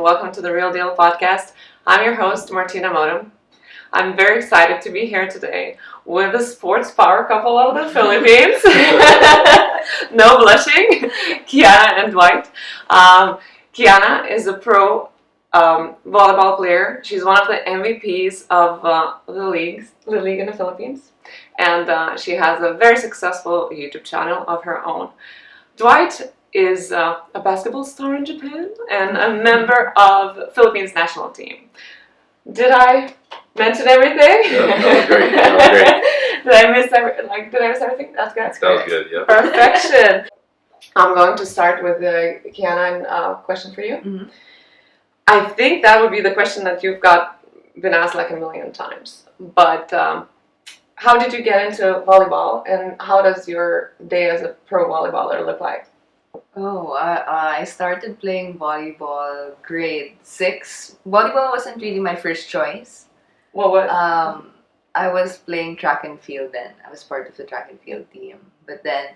welcome to the Real Deal podcast. I'm your host, Martyna Motum. I'm very excited to be here today with the sports power couple of the Philippines. No blushing, Kianna and Dwight. Kianna is a pro volleyball player. She's one of the MVPs of the league in the Philippines. And she has a very successful YouTube channel of her own. Dwight is a basketball star in Japan and a member of Philippines national team. Did I mention everything? That was great. Did I miss everything? That's good. That was good. Yeah. Perfection. I'm going to start with Kianna question for you. Mm-hmm. I think that would be the question that you've been asked like a million times. But how did you get into volleyball, and how does your day as a pro volleyballer look like? Oh, I started playing volleyball grade 6. Volleyball wasn't really my first choice. What was? I was playing track and field then. I was part of the track and field team. But then,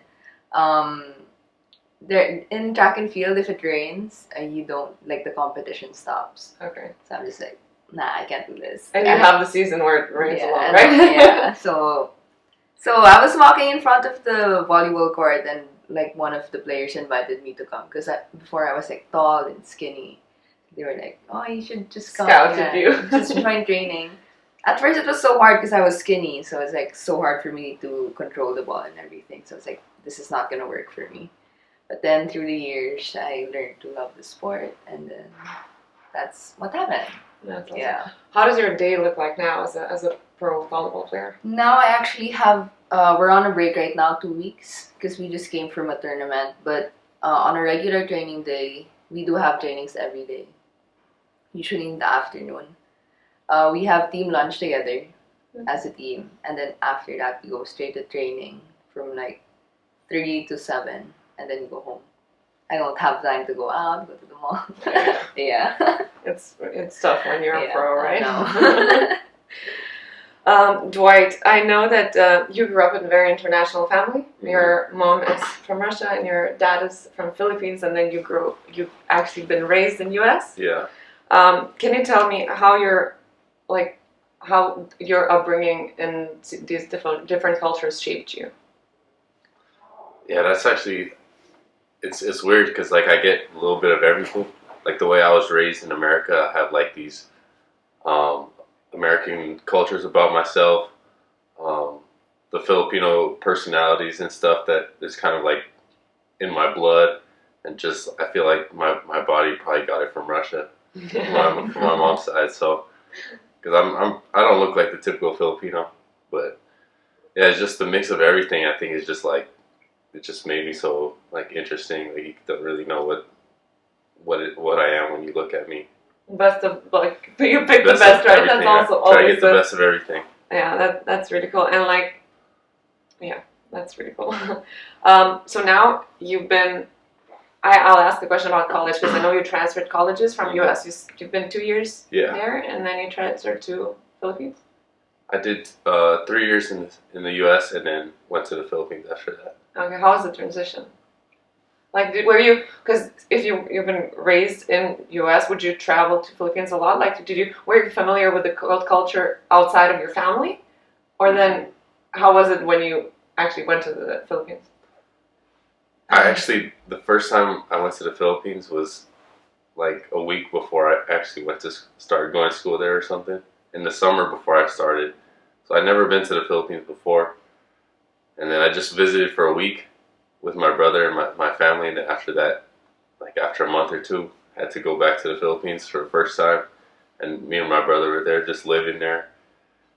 in track and field, if it rains, you don't, like, the competition stops. Okay. So I'm just like, nah, I can't do this. And you have the season where it rains a lot, and, right? Yeah. So I was walking in front of the volleyball court, and like one of the players invited me to come because before I was like tall and skinny. They were like, "Oh, you should just come. Scouted you. Just join training." At first, it was so hard because I was skinny, so it's like so hard for me to control the ball and everything. So it's like, this is not gonna work for me. But then through the years, I learned to love the sport, and then that's what happened. That's awesome. Yeah. How does your day look like now as a pro volleyball player? Now I actually have, we're on a break right now, 2 weeks, because we just came from a tournament. But on a regular training day, we do have trainings every day, usually in the afternoon. We have team lunch together as a team, and then after that, we go straight to training from like 3 to 7, and then we go home. I don't have time to go out, go to the mall. Yeah. It's tough when you're a pro, right? I know. Dwight, I know that you grew up in a very international family. Your mom is from Russia and your dad is from Philippines, and then you've actually been raised in US. Yeah. Can you tell me how your upbringing in these different cultures shaped you? Yeah, that's actually it's weird because like I get a little bit of everything. Like the way I was raised in America, I have like these American cultures about myself, the Filipino personalities and stuff that is kind of like in my blood, and just I feel like my body probably got it from Russia, from my mom's side. So because I don't look like the typical Filipino, but yeah, it's just the mix of everything. I think is just like it just made me so like interesting. Like you don't really know what I am when you look at me. Best of you pick the best, right? That's also always try to get the best of everything. Yeah, that's really cool, and that's really cool. So now you've been. I'll ask the question about college because I know you transferred colleges from US. You've been 2 years there, and then you transferred to Philippines. I did 3 years in the US and then went to the Philippines after that. Okay, how was the transition? Like, were you, because if you've been raised in US, would you travel to Philippines a lot? Like, were you familiar with the culture outside of your family? Or then, how was it when you actually went to the Philippines? The first time I went to the Philippines was like a week before I actually went to start going to school there or something. In the summer before I started. So I'd never been to the Philippines before. And then I just visited for a week with my brother and my family, and then after that, like after a month or two, I had to go back to the Philippines for the first time, and me and my brother were there just living there.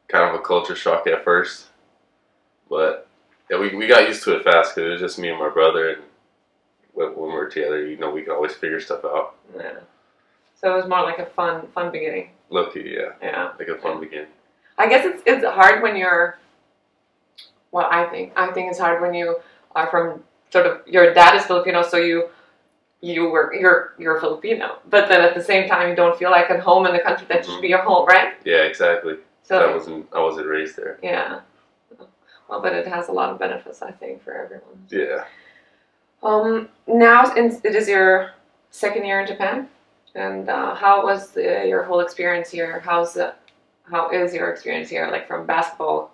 Kind of a culture shock at first, but yeah, we got used to it fast because it was just me and my brother, and when we were together, we could always figure stuff out. Yeah. So it was more like a fun beginning. Lucky, yeah. Yeah. Like a fun beginning. I guess it's hard when you're. Well, I think it's hard when you are from sort of your dad is Filipino, so you're Filipino, but then at the same time you don't feel like at home in the country that should be your home, right? Yeah, exactly. So I wasn't raised there. Yeah. Well, but it has a lot of benefits, I think, for everyone. Yeah. Now it is your second year in Japan. And how was your whole experience here? How is your experience here, like from basketball,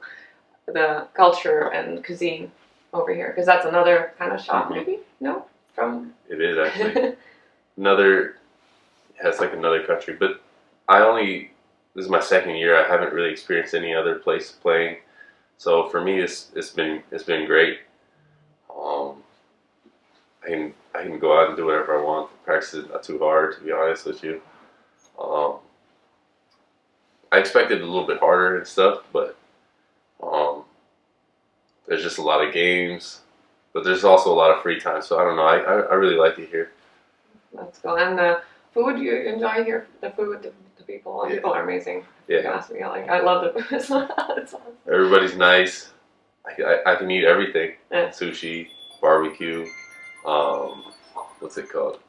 the culture and cuisine over here? Because that's another kind of shock, maybe? No? From It is actually has like another country, but this is my second year. I haven't really experienced any other place playing, so for me, it's been great. Um, I can go out and do whatever I want. Practice is not too hard, to be honest with you. Um, I expected a little bit harder and stuff, but um, there's just a lot of games, but there's also a lot of free time. So I don't know. I really like it here. That's cool. And the food you enjoy here, the food, the people, Yeah. people are amazing. Yeah. You can ask me, like, I love the food. It's awesome. Everybody's nice. I can eat everything. Yeah. Sushi, barbecue, what's it called?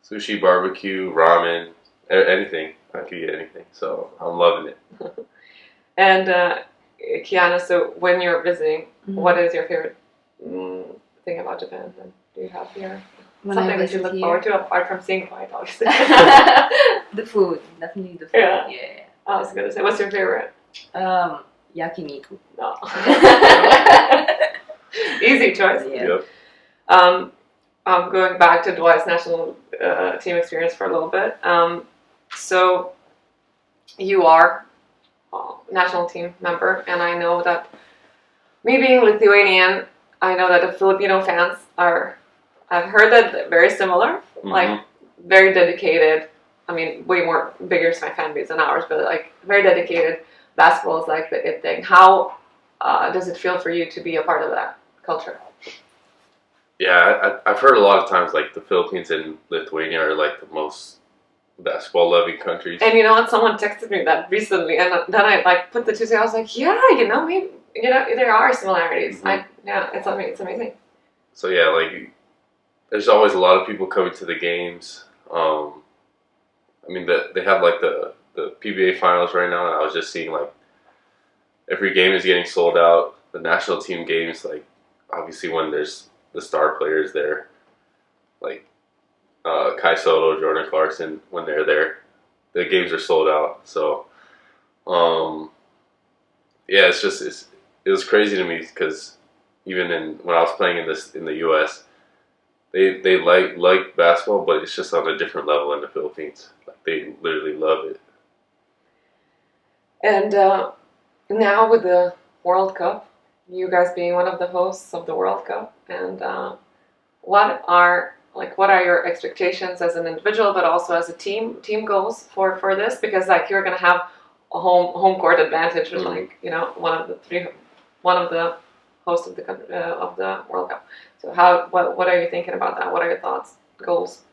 Sushi, barbecue, ramen, anything. I can eat anything. So I'm loving it. And Kianna, so when you're visiting, Mhm. what is your favorite thing about Japan? And do you have here When something I that you visit look here, forward to apart from seeing Dwight, obviously? the food, definitely the food. Yeah. Yeah. I was gonna say, what's your favorite? Yakiniku. No. Easy choice. Yeah. Yep. I'm going back to Dwight's national team experience for a little bit. So you are a national team member, and I know that me being Lithuanian, I know that the Filipino fans are, I've heard that they're very similar, like very dedicated. I mean, way more bigger is my fan base than ours, but like very dedicated. Basketball is like the it thing. How does it feel for you to be a part of that culture? Yeah, I've heard a lot of times like the Philippines and Lithuania are like the most basketball loving countries. And you know what? Someone texted me that recently, and then I like put the two together. I was like, yeah, you know, maybe there are similarities. It's amazing. So yeah, like there's always a lot of people coming to the games. I mean, they have like the PBA finals right now, and I was just seeing like every game is getting sold out. The national team games, like obviously when there's the star players there, like Kai Soto, Jordan Clarkson, when they're there, the games are sold out. So, yeah, it was crazy to me because even when I was playing in the U.S., they like basketball, but it's just on a different level in the Philippines. Like they literally love it. And now with the World Cup, you guys being one of the hosts of the World Cup, and what are your expectations as an individual, but also as a team goals for this? Because like you're gonna have a home court advantage with like one of the hosts of the World Cup. So what are you thinking about that? What are your thoughts, goals?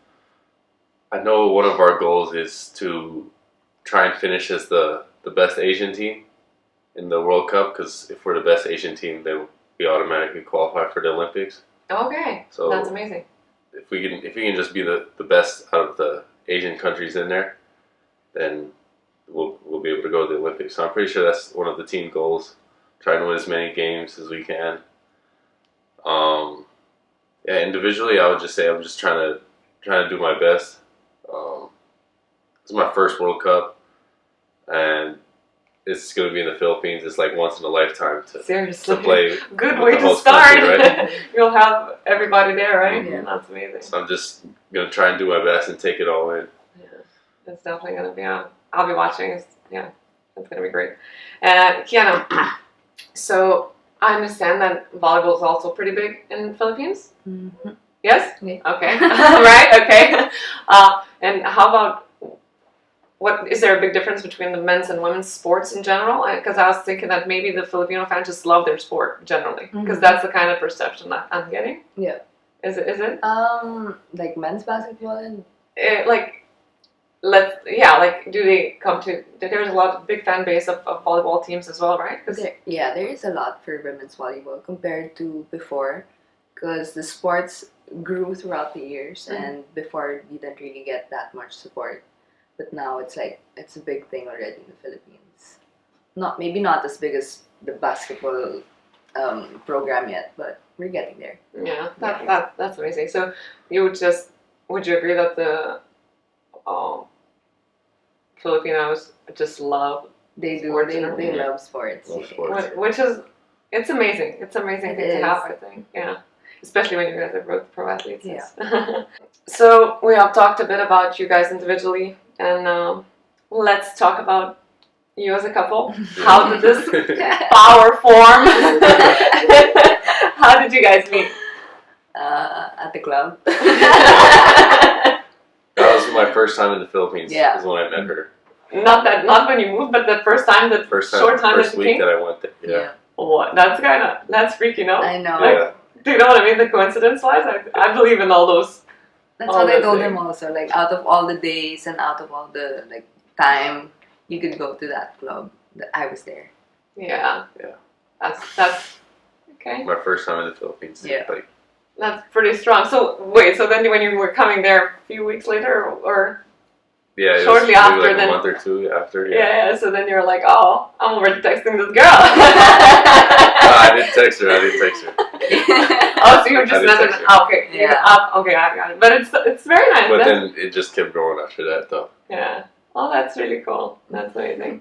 I know one of our goals is to try and finish as the best Asian team in the World Cup, because if we're the best Asian team, then we automatically qualify for the Olympics. Okay, so that's amazing. If we can just be the best out of the Asian countries in there, then we'll be able to go to the Olympics. So I'm pretty sure that's one of the team goals. Try and win as many games as we can. Yeah, individually, I would just say I'm just trying to do my best. It's my first World Cup, and it's going to be in the Philippines. It's like once in a lifetime to play. Good with way the to host start. country, right? You'll have everybody there, right? Yeah. That's amazing. So I'm just going to try and do my best and take it all in. Yeah, it's definitely going to be on. I'll be watching. It's going to be great. Kianna, so I understand that volleyball is also pretty big in the Philippines. Mm-hmm. Yes? Yeah. Okay. Right, okay. And how about, what is there a big difference between the men's and women's sports in general? Because I was thinking that maybe the Filipino fans just love their sport generally, because that's the kind of perception that I'm getting. Yeah. Is it? Like men's basketball and do they come to? There's a lot of big fan base of volleyball teams as well, right? there is a lot for women's volleyball compared to before, because the sports grew throughout the years, and before we didn't really get that much support. But now it's a big thing already in the Philippines. Maybe not as big as the basketball program yet, but we're getting there. Yeah, that's amazing. So would you agree that Filipinos just love They do. sports. They love sports. Love sports. Which is, it's amazing. It's amazing It thing to is. have, I think. Yeah. Especially when you guys are both pro athletes. Yeah. So we have talked a bit about you guys individually, and let's talk about you as a couple. How did this power form? How did you guys meet? At the club. That was my first time in the Philippines. Yeah. Is when I met her. Not when you moved, but the first time, the First time, short time first that you week came. that I went there. Yeah. What? That's freaky, no? I know. Yeah. Do you know what I mean? The coincidence-wise, I believe in all those. That's all what I those told things. him also. Like out of all the days and out of all the like time, you could go to that club. I was there. Yeah. Yeah. That's okay. My first time in the Philippines. Yeah. Like, That's pretty strong. So wait, so then when you were coming there a few weeks later, or yeah, it Shortly was maybe after like then- a month or two after. yeah, so then you were like, oh, I'm already texting this girl. I didn't text her. Oh, so you were just I didn't messaging. text her. Oh, okay, Yeah. okay, I got it. But it's very nice. But That's- then it just kept growing after that, though. yeah. Oh, that's really cool. That's amazing.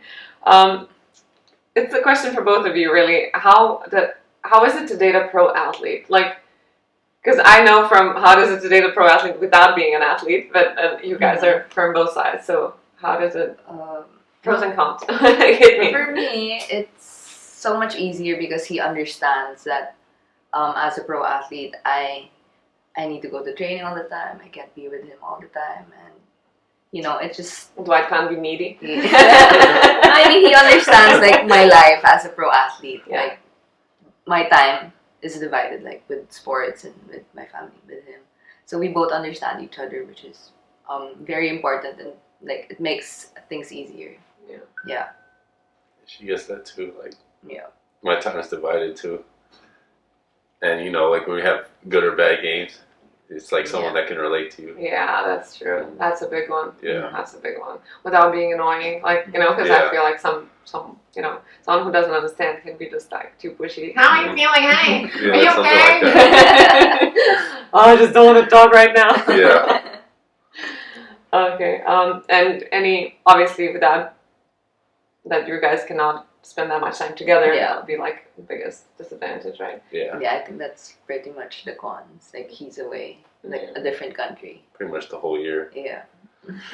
It's a question for both of you, really. How is it to date a pro athlete? Like, because I know from how is it to date a pro athlete without being an athlete, but you guys are from both sides. So how does it? Pros and cons. Hit me. For me, it's so much easier because he understands that as a pro athlete, I need to go to training all the time. I can't be with him all the time, and you know, it's just. Dwight can't be needy. I mean, he understands like my life as a pro athlete. Yeah. Like my time is divided like with sports and with my family, with him. So we both understand each other, which is very important, and like it makes things easier. Yeah. She gets that too. Like, Yeah. my time is divided too. And you know, like when we have good or bad games, it's like someone that can relate to you. Yeah, that's true. That's a big one. Yeah. That's a big one. Without being annoying, like, you know, because I Yeah. feel like some, you know, someone who doesn't understand can be just like too pushy. How are you feeling? Hey, Yeah, are you something okay? like that. Oh, I just don't want to talk right now. Yeah. Okay. And obviously without that, you guys cannot spend that much time together. Yeah. That would be like the biggest disadvantage, right? Yeah. Yeah, I think that's pretty much the cons. Like he's away, like a different country. Pretty much the whole year. Yeah.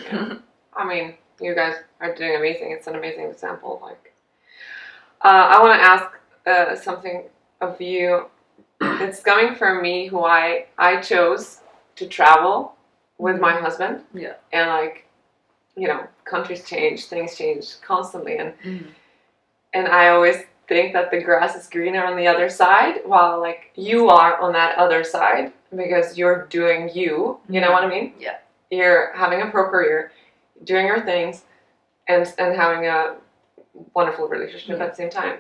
Yeah. I mean, you guys are doing amazing. It's an amazing example. Like, I want to ask something of you. It's coming from me, who I chose to travel with my husband. Yeah. And like, you know, countries change, things change constantly, and I always think that the grass is greener on the other side, while like you are on that other side because you're doing you. You know what I mean? Yeah. You're having a pro career, doing your things, and having a wonderful relationship at the same time.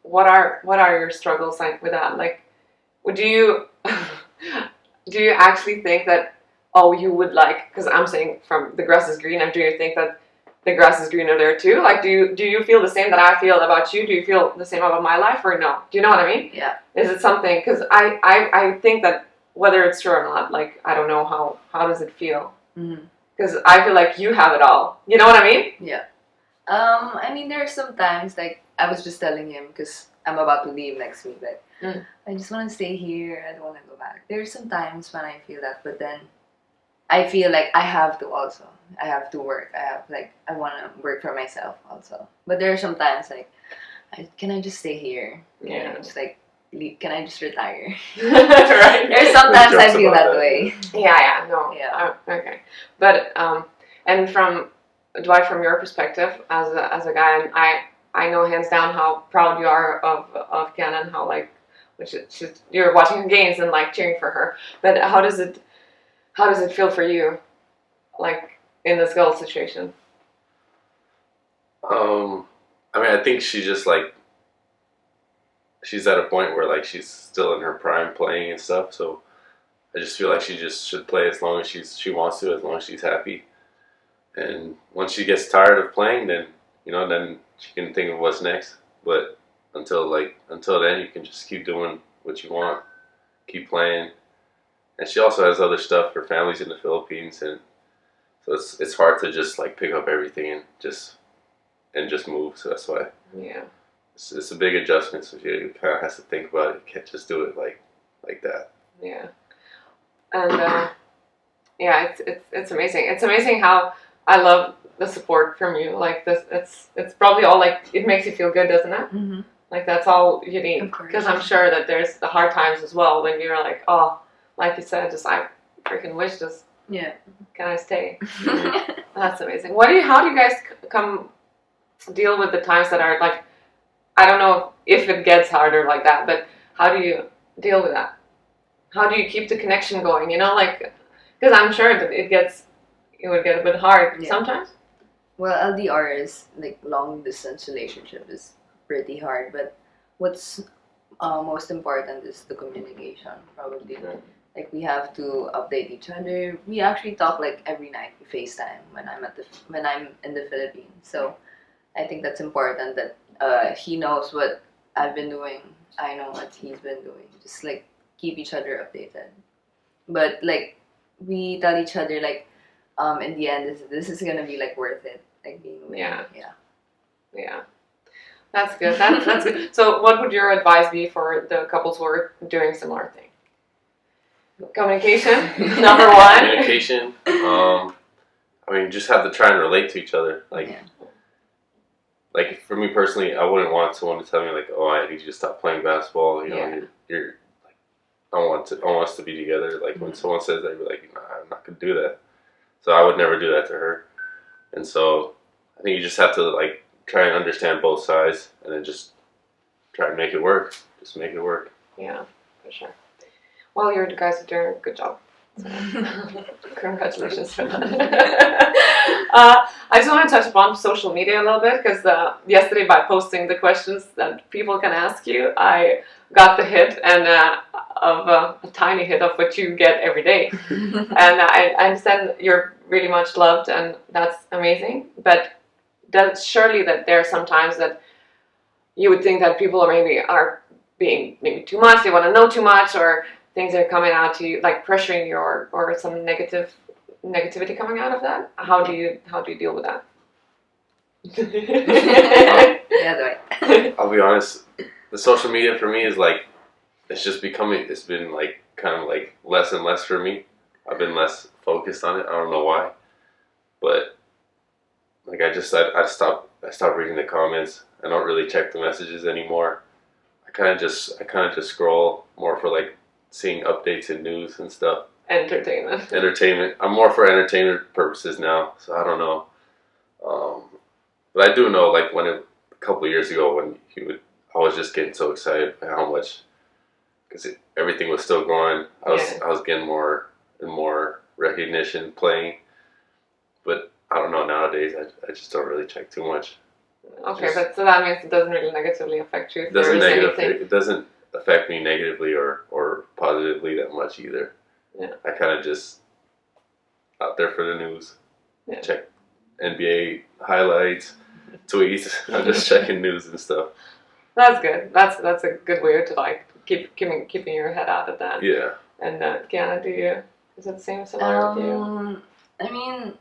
What are your struggles like with that? Like, do you actually think that you would like? Because I'm saying from the grass is greener. Do you think that the grass is greener there too? Like, do you feel the same that I feel about you? Do you feel the same about my life, or no? Do you know what I mean? Yeah. Is it something? Because I think that whether it's true or not, like, I don't know how does it feel? Because I feel like you have it all. You know what I mean? Yeah. I mean, there are some times, like, I was just telling him, because I'm about to leave next week, like, I just want to stay here, I don't want to go back. There are some times when I feel that, but then I feel like I have to also. I have to work. I want to work for myself also. But there are some times, like, can I just stay here? Yeah. Just, like, can I just retire? Right. There's sometimes I jokes feel about that that. way. Yeah, no. Yeah. Okay. But, and from, Dwight, from your perspective as a guy, and I know hands down how proud you are of Kianna and how, like, you're watching her games and, like, cheering for her. But how does it feel for you, like, in this girl situation? I mean, I think she just like she's at a point where like she's still in her prime playing and stuff. So I just feel like she just should play as long as she wants to, as long as she's happy. And once she gets tired of playing, then then she can think of what's next. But until then, you can just keep doing what you want, keep playing. And she also has other stuff. Her family's in the Philippines, and So it's hard to just like pick up everything and just move. So that's why Yeah. it's a big adjustment. So you kind of has to think about it. You can't just do it like that. Yeah. And yeah, it's amazing. It's amazing how I love the support from you. Like this, it's probably all like it makes you feel good, doesn't it? Mm-hmm. Like that's all you need. Of course. Because I'm sure that there's the hard times as well when you're like, oh, like you said, just I freaking wish this. Yeah. Can I stay? That's amazing. How do you guys come deal with the times that are like, I don't know if it gets harder like that, but how do you deal with that? How do you keep the connection going? You know, like, because I'm sure that it would get a bit hard sometimes. Well, LDR is like long distance relationship is pretty hard, but what's most important is the communication, probably. Like we have to update each other. We actually talk like every night. We FaceTime when I'm in the Philippines. So I think that's important that he knows what I've been doing. I know what he's been doing. Just like keep each other updated. But like we tell each other like in the end this is gonna be like worth it. Like being with Yeah. him. Yeah. That's good. That's good. So what would your advice be for the couples who are doing similar things? Communication, number one. Communication. I mean, you just have to try and relate to each other. Like for me personally, I wouldn't want someone to tell me like, "Oh, I need you to stop playing basketball." You know, you're like, I want us to be together. Like when someone says that, you're like, "Nah, I'm not gonna do that." So I would never do that to her. And so I think you just have to like try and understand both sides, and then just try and make it work. Just make it work. Yeah, for sure. Well, you guys are doing a good job. So, congratulations for that. I just want to touch upon social media a little bit because yesterday by posting the questions that people can ask you, I got the hit and of a tiny hit of what you get every day. And I understand you're really much loved and that's amazing. But surely that there are some times that you would think that people are being maybe too much, they want to know too much, or things are coming out to you, like pressuring you, or some negativity coming out of that. How do you deal with that? Yeah, Dwight. I'll be honest. The social media for me is like it's been like kind of like less and less for me. I've been less focused on it. I don't know why, but like I stopped reading the comments. I don't really check the messages anymore. I kind of just scroll more for like seeing updates and news and stuff. Entertainment. I'm more for entertainment purposes now, so I don't know. But I do know, like a couple of years ago when I was just getting so excited by how much, because everything was still growing. I was getting more and more recognition playing. But I don't know, nowadays I just don't really check too much. Okay, but so that means it doesn't really negatively affect you. It doesn't affect me negatively or positively that much either. Yeah. I kind of just out there for the news. Yeah. Check NBA highlights, tweets. I'm just checking news and stuff. That's good. That's a good way to like keeping your head out of that. Yeah. And Kianna, is it the same similar with you? I mean,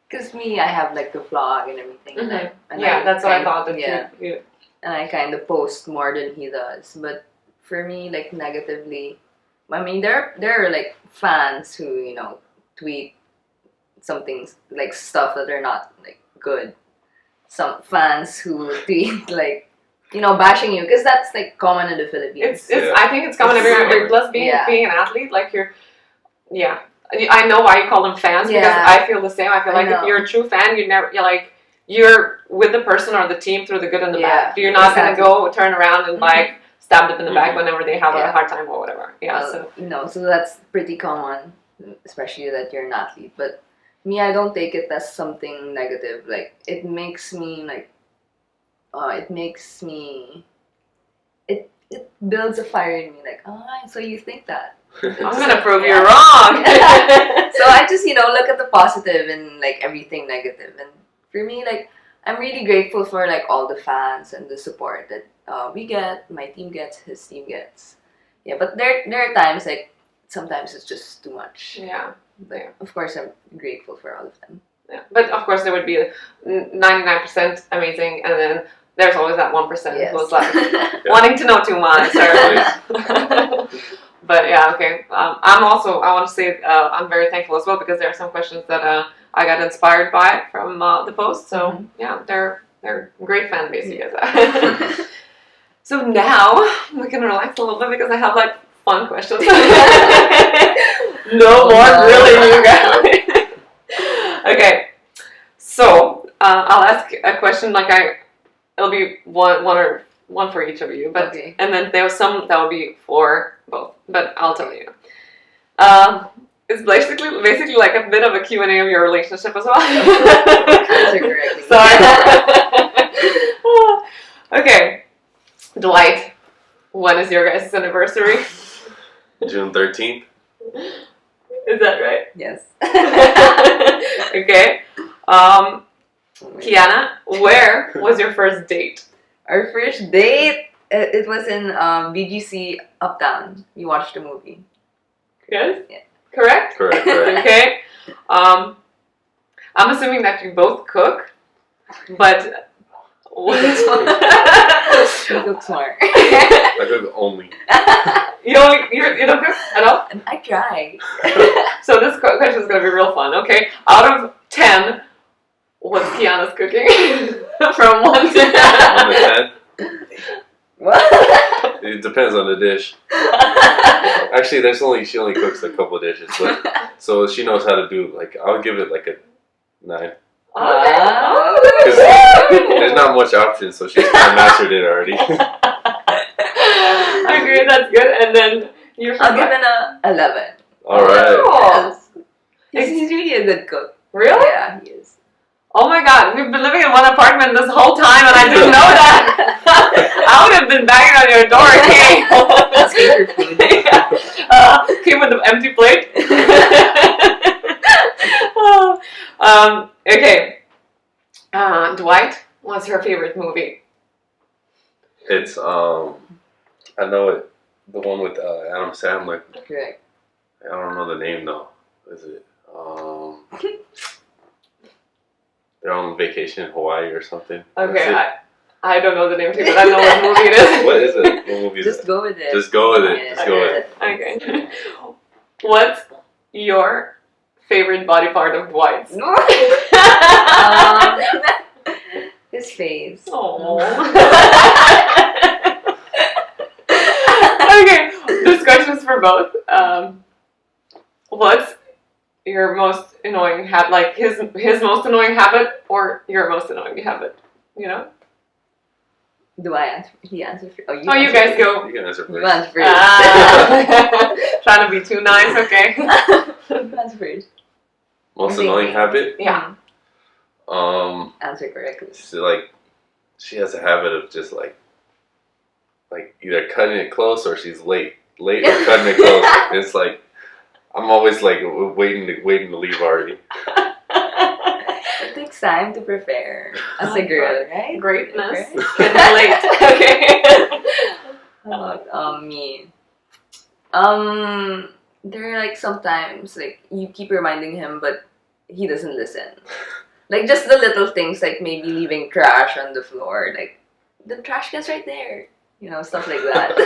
because I have like the vlog and everything. Mm-hmm. And that's what I thought. That you. And I kind of post more than he does. But for me, like negatively, I mean, there are like fans who tweet something like stuff that are not like good. Some fans who tweet like bashing you, because that's like common in the Philippines. I think it's common everywhere. Plus being an athlete, like I know why you call them fans because I feel the same. I feel like if you're a true fan, you're with the person or the team through the good and the bad. You're not gonna go turn around and like stab them in the back whenever they have a hard time or whatever. So that's pretty common, especially that you're an athlete. But me, I don't take it as something negative. Like it makes me it builds a fire in me. Like, so you think that. I'm gonna prove you're wrong. So I just look at the positive and like everything negative. And for me, like I'm really grateful for like all the fans and the support that we get, my team gets, his team gets. Yeah, but there are times like sometimes it's just too much. Yeah. But of course, I'm grateful for all of them. Yeah. But of course, there would be 99% amazing, and then there's always that 1% who's like wanting to know too much. Or but yeah, okay. I want to say I'm very thankful as well, because there are some questions that I got inspired by from the post. So yeah, they're great fan base, you guys. So now we can relax a little bit, because I have like fun questions. No more grilling, you guys. Okay, so I'll ask a question it'll be one for each of you, but and then there was some that will be for both, but I'll tell you. It's basically like a bit of a Q&A of your relationship as well. Sorry. Okay, Dwight, when is your guys' anniversary? June 13th. Is that right? Yes. Okay. Kianna, where was your first date? Our first date, it was in BGC Uptown. We watched a movie. Yes? Yeah. Correct? Correct. Okay. I'm assuming that you both cook, but... You look smart. I cook only. You don't cook at all? I try. So this question is going to be real fun, okay? Out of 10, what's Kianna's cooking? From 1 to 10. 1 to 10. What? It depends on the dish. Actually, she only cooks a couple of dishes, but so she knows how to do. Like, I'll give it like a 9. Because there's not much options, so she's kind of mastered it already. I agree, that's good. And then I'll give it a 11. All right. Yes. He's really a good cook. Really? Yeah, he is. Oh my god, we've been living in one apartment this whole time and I didn't know that. I would have been banging on your door, okay? Asking for food. Yeah. Came with an empty plate. Okay. Dwight, what's your favorite movie? It's I know it, the one with Adam Sandler. Correct. I don't know the name though. What is it? They're on vacation in Hawaii or something. Okay, I don't know the name too, but I know what movie it is. What is it? What movie is Just it? go with it. Just go with it. Yeah. Just go with it. Okay. What's your favorite body part of Dwight's? His face. Oh. Okay, this question is for both. What's your most annoying habit? Like his most annoying habit, or your most annoying habit? You know? Do I answer? He answers first. Oh, you guys go. You can answer You first. answer first. Trying to be too nice, okay? You answer first. Most annoying habit? Yeah. Answer correctly. She has a habit of just like either cutting it close or she's late or cutting it close. It's like I'm always like waiting to leave already. It takes time to prepare as a girl, right? Greatness Right? can relate. Okay. How about me? There are like sometimes like you keep reminding him, but he doesn't listen. Like just the little things, like maybe leaving trash on the floor, like the trash can's right there. You know, stuff like that.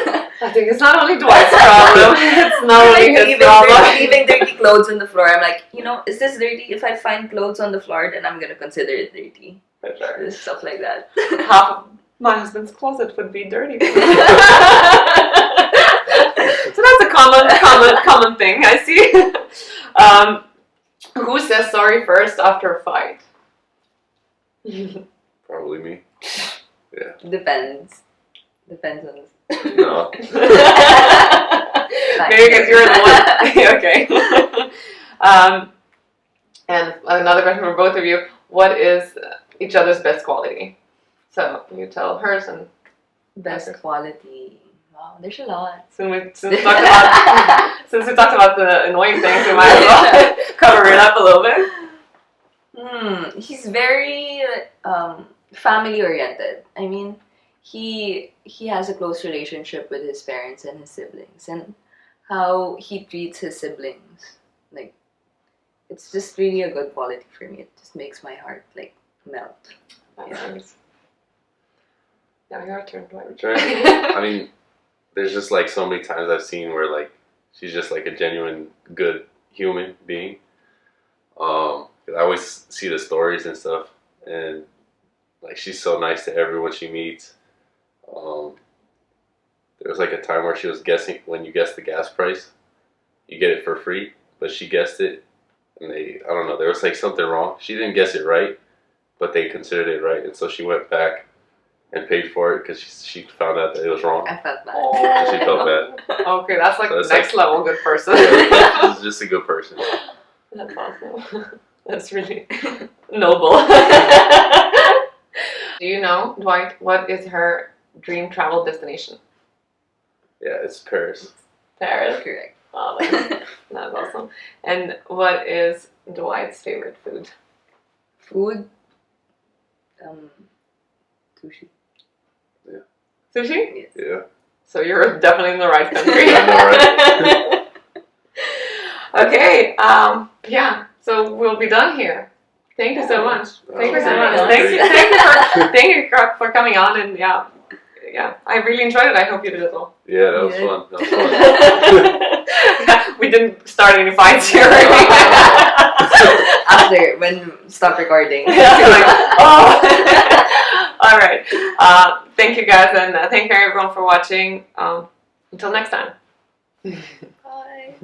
I think it's not only Dwight's problem. It's not only like his problem. leaving dirty clothes on the floor. I'm like, is this dirty? If I find clothes on the floor, then I'm gonna consider it dirty. Just stuff like that. Half of my husband's closet would be dirty. So that's a common thing. I see. Who says sorry first after a fight? Probably me. Yeah. Depends on this. No. Maybe because you're the one. Okay. And another question for both of you. What is each other's best quality? So you tell hers and Best quality. Wow, there's a lot. since we talked about the annoying things, we might as well cover it up a little bit. He's very family oriented. I mean, he has a close relationship with his parents and his siblings, and how he treats his siblings. Like, it's just really a good quality for me. It just makes my heart like melt. That's Yeah. nice. Now your turn, Dwight. I mean, there's just like so many times I've seen where like she's just like a genuine good human being. 'Cause I always see the stories and stuff, and like she's so nice to everyone she meets. There was like a time where she was guessing, when you guess the gas price, you get it for free, but she guessed it, and I don't know, there was like something wrong. She didn't guess it right, but they considered it right, and so she went back and paid for it because she found out that it was wrong. I felt bad. Oh. She felt bad. Okay, that's like So it's next like- level good person. She's just a good person. That's awesome. That's really noble. Do you know, Dwight, what is her dream travel destination? Yeah, it's Paris. Paris. Correct. Oh, that's awesome. And what is Dwight's favorite food? Food. Sushi. Sushi? Yes. Yeah. So you're definitely in the right country. I Okay. Yeah. So we'll be done here. Thank you so much. Thank you so much. Yeah. Thank you for coming on, and yeah, I really enjoyed it. I hope you did as well. Yeah, that was Yeah. fun. That was fun. We didn't start any fights here. After, when stop recording. Oh. All right. Thank you guys, and thank you everyone for watching. Until next time. Bye.